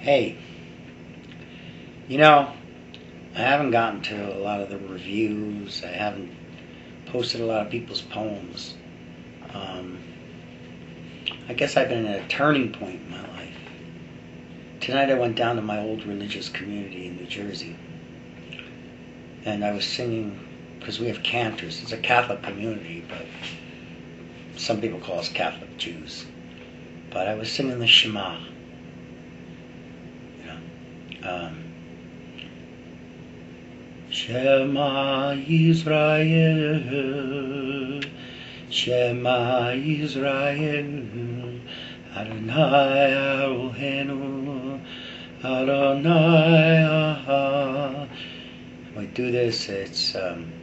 Hey, you know, I haven't gotten to a lot of the reviews. I haven't posted a lot of people's poems. Um, I guess I've been at a turning point in my life. Tonight I went down to my old religious community in New Jersey, and I was singing, because we have cantors. It's a Catholic community, but some people call us Catholic Jews. But I was singing the Shemah. Shema Yisrael, Shema Yisrael, Adonai Eloheinu, Adonai Ahad. When we do this, it's then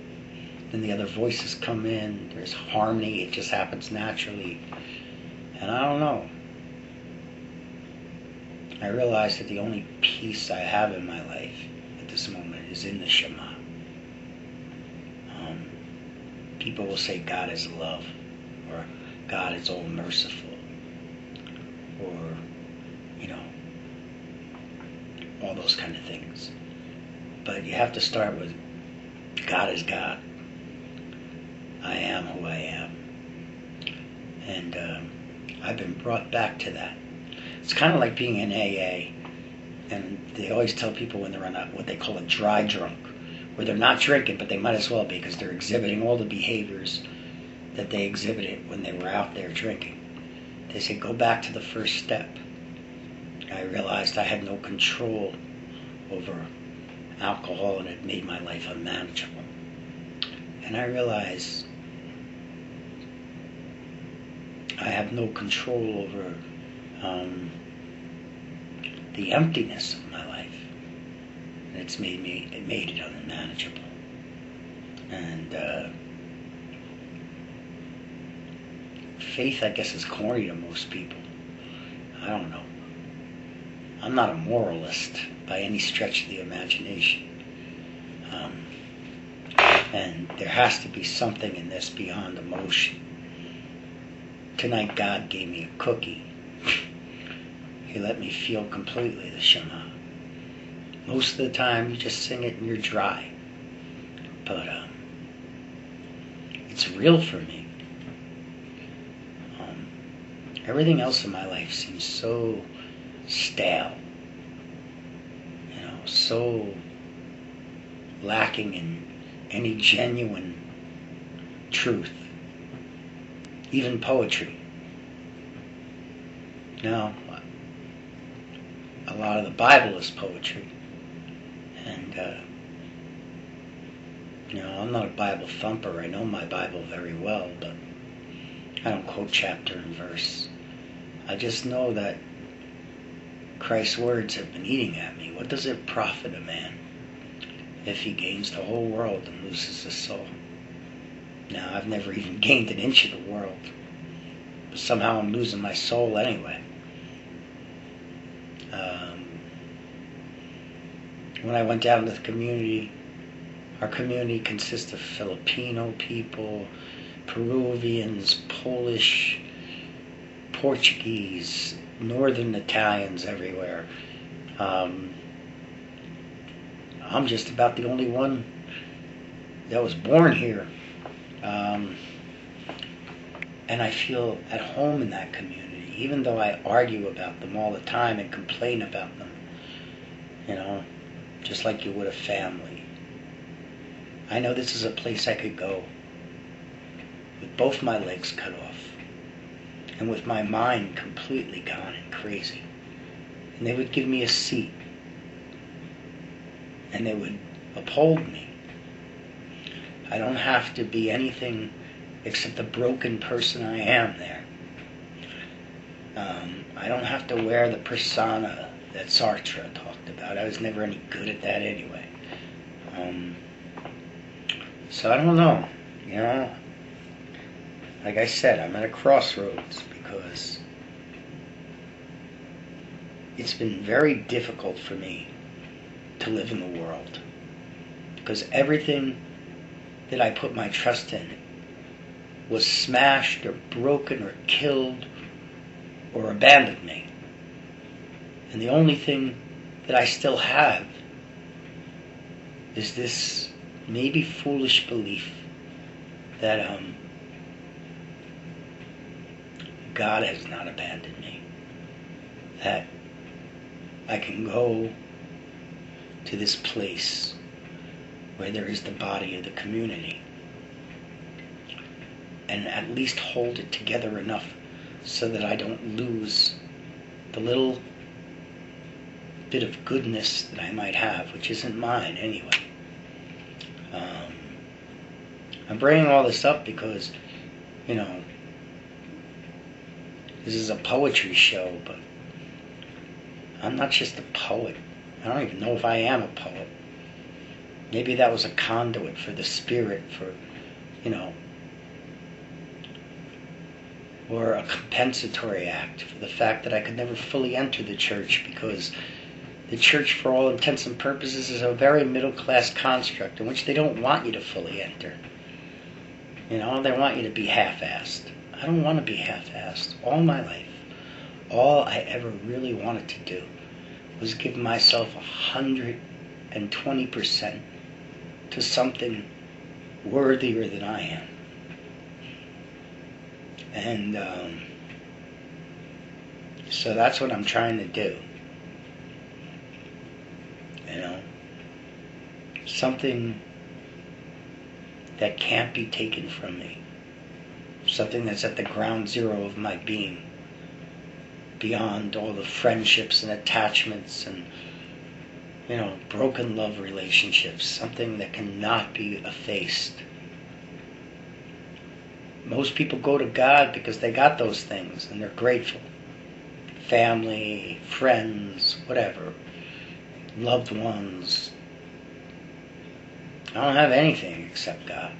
the other voices come in. There's harmony. It just happens naturally, and I don't know. I realize that the only peace I have in my life at this moment is in the Shema. People will say God is love, or God is all merciful, or, all those kind of things. But you have to start with God is God. I am who I am. And I've been brought back to that. It's kind of like being in AA, and they always tell people when they're on what they call a dry drunk, where they're not drinking, but they might as well be, because they're exhibiting all the behaviors that they exhibited when they were out there drinking. They say, go back to the first step. I realized I had no control over alcohol, and it made my life unmanageable. And I realized I have no control over the emptiness of my life. And it made it unmanageable. And faith, I guess, is corny to most people. I don't know. I'm not a moralist by any stretch of the imagination. And there has to be something in this beyond emotion. Tonight God gave me a cookie. He let me feel completely the Shema. Most of the time you just sing it and you're dry. But it's real for me. Everything else in my life seems so stale. So lacking in any genuine truth. Even poetry. Now, a lot of the Bible is poetry. And, I'm not a Bible thumper. I know my Bible very well, but I don't quote chapter and verse. I just know that Christ's words have been eating at me. What does it profit a man if he gains the whole world and loses his soul? Now, I've never even gained an inch of the world, but somehow I'm losing my soul anyway. When I went down to the community, our community consists of Filipino people, Peruvians, Polish, Portuguese, Northern Italians everywhere. I'm just about the only one that was born here. And I feel at home in that community, even though I argue about them all the time and complain about them, just like you would a family. I know this is a place I could go with both my legs cut off and with my mind completely gone and crazy. And they would give me a seat and they would uphold me. I don't have to be anything except the broken person I am there. I don't have to wear the persona that Sartre talked about. I was never any good at that anyway. So I don't know, Like I said, I'm at a crossroads because it's been very difficult for me to live in the world. Because everything that I put my trust in was smashed or broken or killed or abandoned me. And the only thing that I still have is this maybe foolish belief that God has not abandoned me. That I can go to this place where there is the body of the community and at least hold it together enough so that I don't lose the little bit of goodness that I might have, which isn't mine anyway. I'm bringing all this up because, this is a poetry show, but I'm not just a poet. I don't even know if I am a poet. Maybe that was a conduit for the spirit, or a compensatory act for the fact that I could never fully enter the church, because the church, for all intents and purposes, is a very middle-class construct in which they don't want you to fully enter. They want you to be half-assed. I don't want to be half-assed. All my life, all I ever really wanted to do was give myself 120% to something worthier than I am. And so that's what I'm trying to do. Something that can't be taken from me. Something that's at the ground zero of my being. Beyond all the friendships and attachments and, broken love relationships. Something that cannot be effaced. Most people go to God because they got those things and they're grateful. Family, friends, whatever. Loved ones. I don't have anything except God.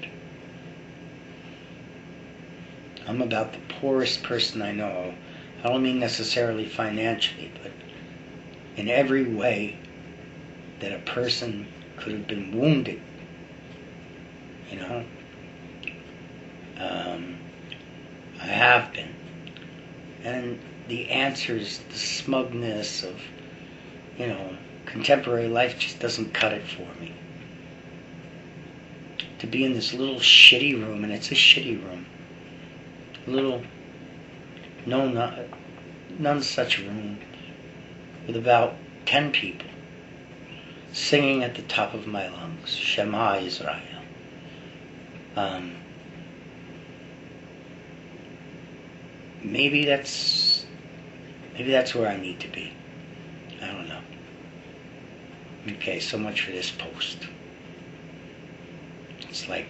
I'm about the poorest person I know. I don't mean necessarily financially, but in every way that a person could have been wounded. I have been. And the answers, the smugness of, contemporary life just doesn't cut it for me. To be in this little shitty room, and it's a shitty room. None such room, with about 10 people singing at the top of my lungs, Shemah Israel. Maybe that's where I need to be. I don't know. Okay, so much for this post. It's like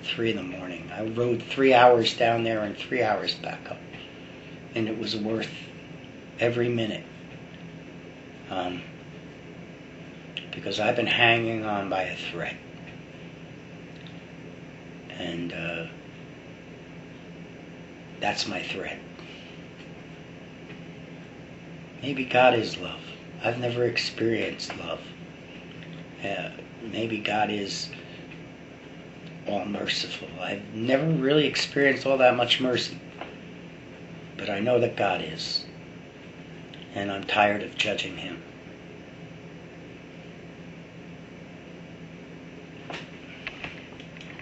3 a.m. I rode 3 hours down there and 3 hours back up. And it was worth every minute. Because I've been hanging on by a thread. And that's my thread. Maybe God is love. I've never experienced love. Maybe God is all merciful. I've never really experienced all that much mercy. But I know that God is. And I'm tired of judging Him.